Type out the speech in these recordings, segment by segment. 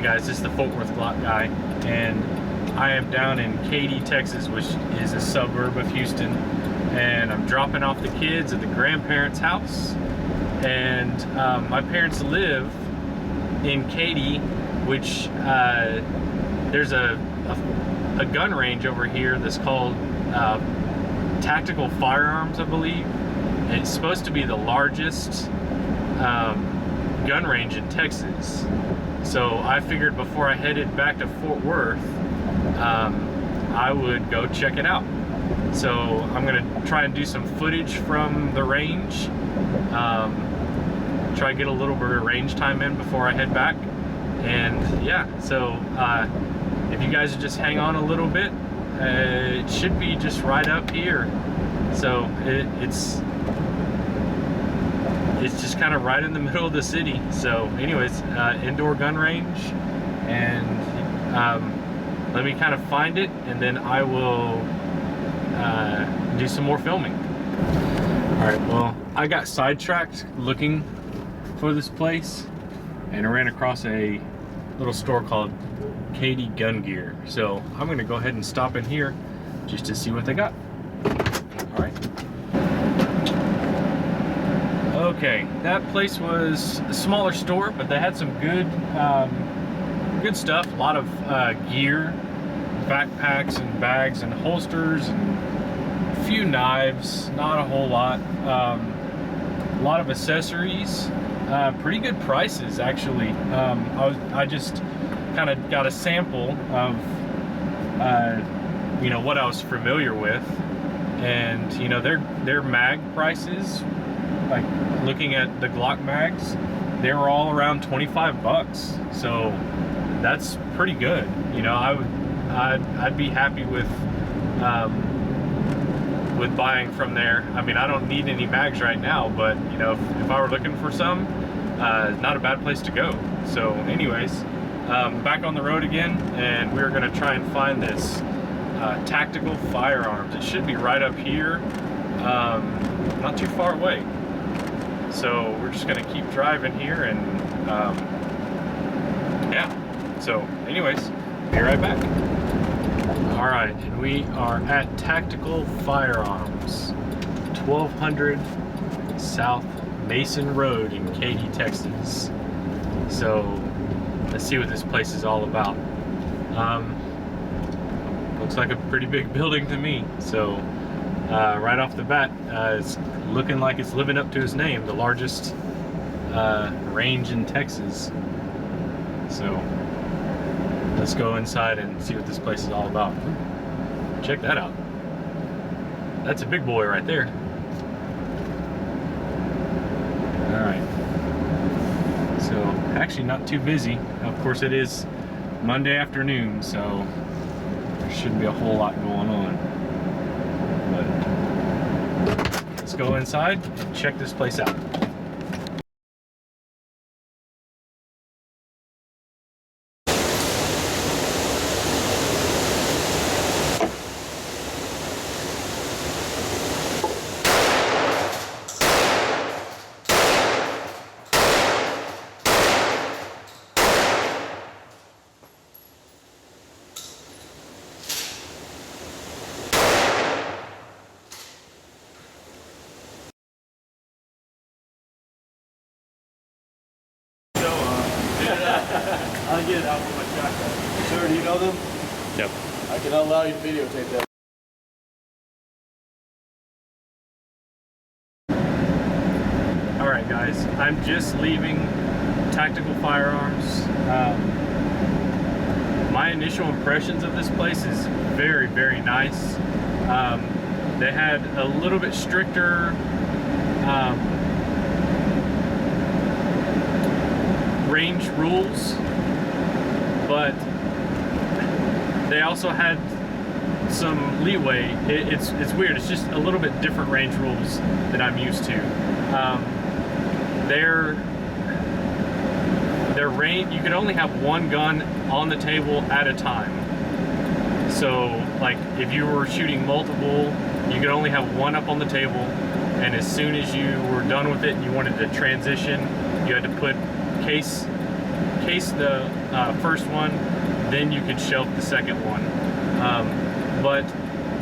guys, this is the FWGlockGuy, and I am down in Katy, Texas, which is a suburb of Houston, and I'm dropping off the kids at the grandparents' house. And my parents live in Katy, which there's a gun range over here that's called Tactical Firearms, I believe. And it's supposed to be the largest gun range in Texas. So I figured before I headed back to Fort Worth, I would go check it out. So I'm gonna try and do some footage from the range, try to get a little bit of range time in before I head back. And yeah, so if you guys would just hang on a little bit, it should be just right up here. So it's just kind of right in the middle of the city. So anyways, indoor gun range, and let me kind of find it, and then I will do some more filming. All right, well, I got sidetracked looking for this place, and I ran across a little store called Katy Gun Gear. So I'm gonna go ahead and stop in here just to see what they got. All right. Okay, that place was a smaller store, but they had some good good stuff. A lot of gear, backpacks and bags and holsters, and a few knives, not a whole lot. A lot of accessories, pretty good prices actually. I just kind of got a sample of you know, what I was familiar with, and you know, their mag prices, like looking at the Glock mags, they were all around 25 bucks. So that's pretty good. You know, I'd be happy with buying from there. I mean, I don't need any mags right now, but you know, if I were looking for some, not a bad place to go. So anyways, back on the road again, and we're gonna try and find this Tactical Firearms. It should be right up here, not too far away. So we're just gonna keep driving here, and yeah. So anyways, be right back. All right, and we are at Tactical Firearms, 1200 South Mason Road in Katy, Texas. So let's see what this place is all about. Looks like a pretty big building to me. So right off the bat, it's looking like it's living up to its name, the largest range in Texas. So let's go inside and see what this place is all about. Check that out. That's a big boy right there. All right. So actually not too busy. Of course, it is Monday afternoon, so there shouldn't be a whole lot going on. But let's go inside and check this place out. I'll get it out with my shotgun. Sir, do you know them? Yep. I can allow you to videotape that. Alright guys, I'm just leaving Tactical Firearms. My initial impressions of this place is very, very nice. They had a little bit stricter range rules, but they also had some leeway. It's weird. It's just a little bit different range rules than I'm used to. Their range, you could only have one gun on the table at a time. So like if you were shooting multiple, you could only have one up on the table, and as soon as you were done with it and you wanted to transition, you had to put case the first one, then you could shelf the second one. But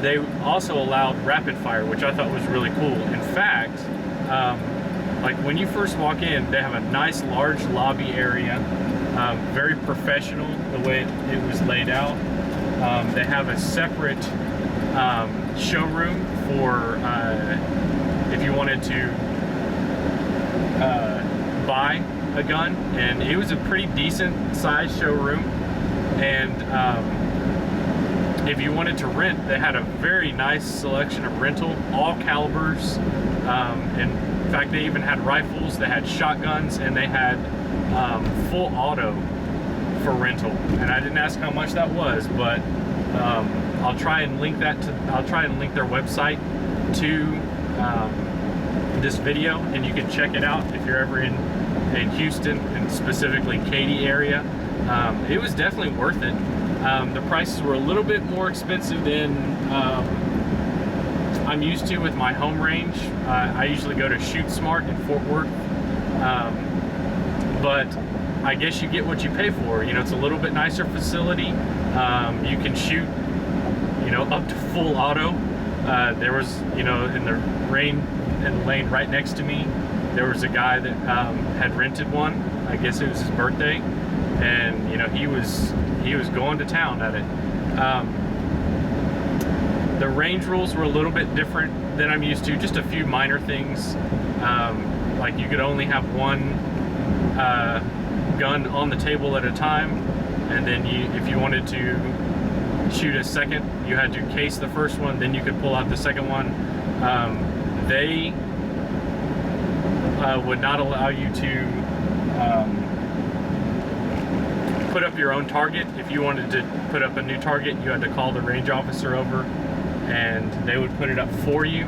they also allowed rapid fire, which I thought was really cool. In fact, like when you first walk in, they have a nice large lobby area, very professional the way it was laid out. They have a separate showroom for if you wanted to buy a gun, and it was a pretty decent sized showroom. And if you wanted to rent, they had a very nice selection of rental, all calibers. In fact, they even had rifles, they had shotguns, and they had full auto for rental. And I didn't ask how much that was, but I'll try and link their website to this video, and you can check it out if you're ever in Houston, and specifically Katy area. It was definitely worth it. The prices were a little bit more expensive than I'm used to with my home range. I usually go to Shoot Smart in Fort Worth, but I guess you get what you pay for. You know, it's a little bit nicer facility. You can shoot, you know, up to full auto. There was, you know, in the lane right next to me, there was a guy that had rented one. I guess it was his birthday, and you know, he was going to town at it. The range rules were a little bit different than I'm used to, just a few minor things. Like you could only have one gun on the table at a time, and then if you wanted to shoot a second, you had to case the first one, then you could pull out the second one. They would not allow you to put up your own target. If you wanted to put up a new target, you had to call the range officer over, and they would put it up for you.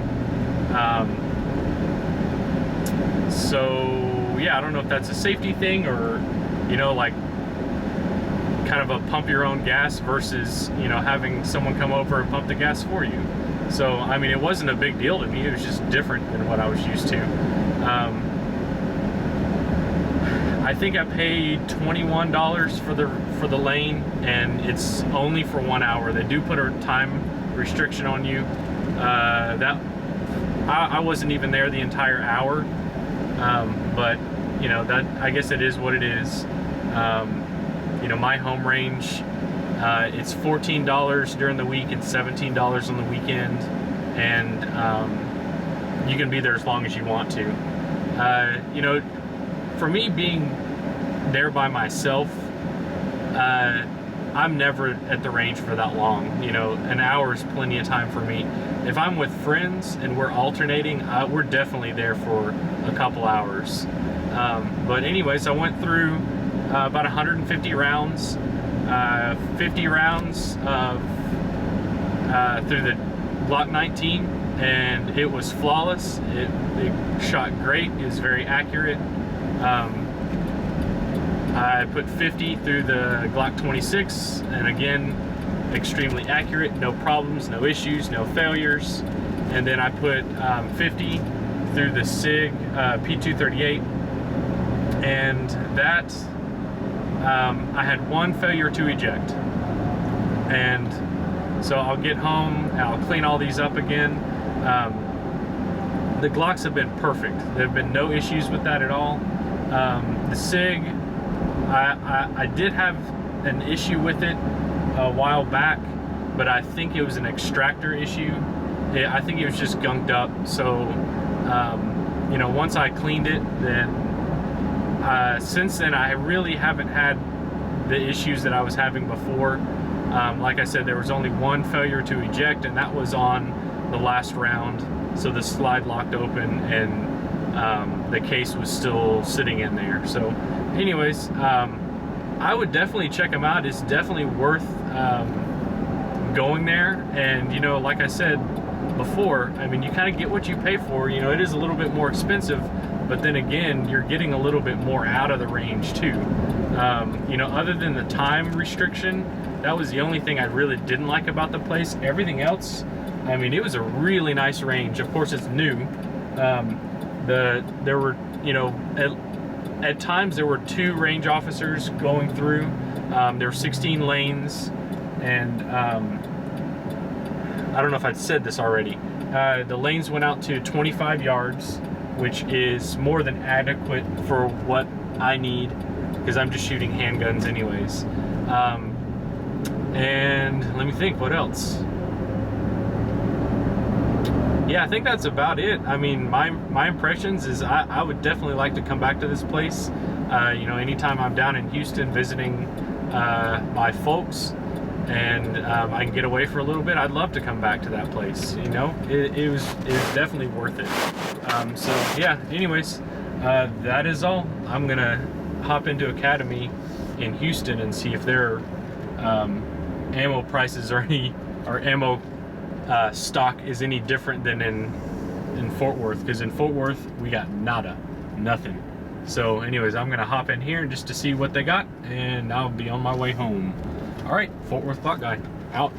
So yeah, I don't know if that's a safety thing, or you know, like kind of a pump your own gas versus, you know, having someone come over and pump the gas for you. So I mean, it wasn't a big deal to me. It was just different than what I was used to. I think I paid $21 for the lane, and it's only for 1 hour. They do put a time restriction on you. That I wasn't even there the entire hour, but you know, that I guess it is what it is. You know, my home range, it's $14 during the week and $17 on the weekend, and you can be there as long as you want to. You know, for me being there by myself, I'm never at the range for that long. You know, an hour is plenty of time for me. If I'm with friends and we're alternating, we're definitely there for a couple hours. But anyways, I went through about 150 rounds, 50 rounds through the Glock 19, and it was flawless. It shot great. It was very accurate. I put 50 through the Glock 26, and again, extremely accurate, no problems, no issues, no failures. And then I put 50 through the SIG P238, and that I had one failure to eject. And so I'll get home, I'll clean all these up again. The Glocks have been perfect. There have been no issues with that at all. The SIG, I did have an issue with it a while back, but I think it was an extractor issue. I think it was just gunked up. So, you know, once I cleaned it, then since then I really haven't had the issues that I was having before. Like I said, there was only one failure to eject, and that was on the last round. So the slide locked open, and the case was still sitting in there. So anyways, I would definitely check them out. It's definitely worth going there. And you know, like I said before, I mean, you kind of get what you pay for. You know, it is a little bit more expensive, but then again, you're getting a little bit more out of the range too. You know, other than the time restriction, that was the only thing I really didn't like about the place. Everything else, I mean, it was a really nice range. Of course, it's new. There were, you know, at times there were 2 range officers going through. There were 16 lanes, and I don't know if I'd said this already. The lanes went out to 25 yards, which is more than adequate for what I need, because I'm just shooting handguns anyways. And let me think, what else? Yeah, I think that's about it. I mean, my impressions is I would definitely like to come back to this place. You know, anytime I'm down in Houston visiting my folks, and I can get away for a little bit, I'd love to come back to that place. You know, it was definitely worth it. So yeah, anyways, that is all. I'm gonna hop into Academy in Houston and see if their ammo prices or ammo stock is any different than in Fort Worth, because in Fort Worth we got nothing. So anyways, I'm gonna hop in here just to see what they got, and I'll be on my way home. All right, FWGlockGuy out.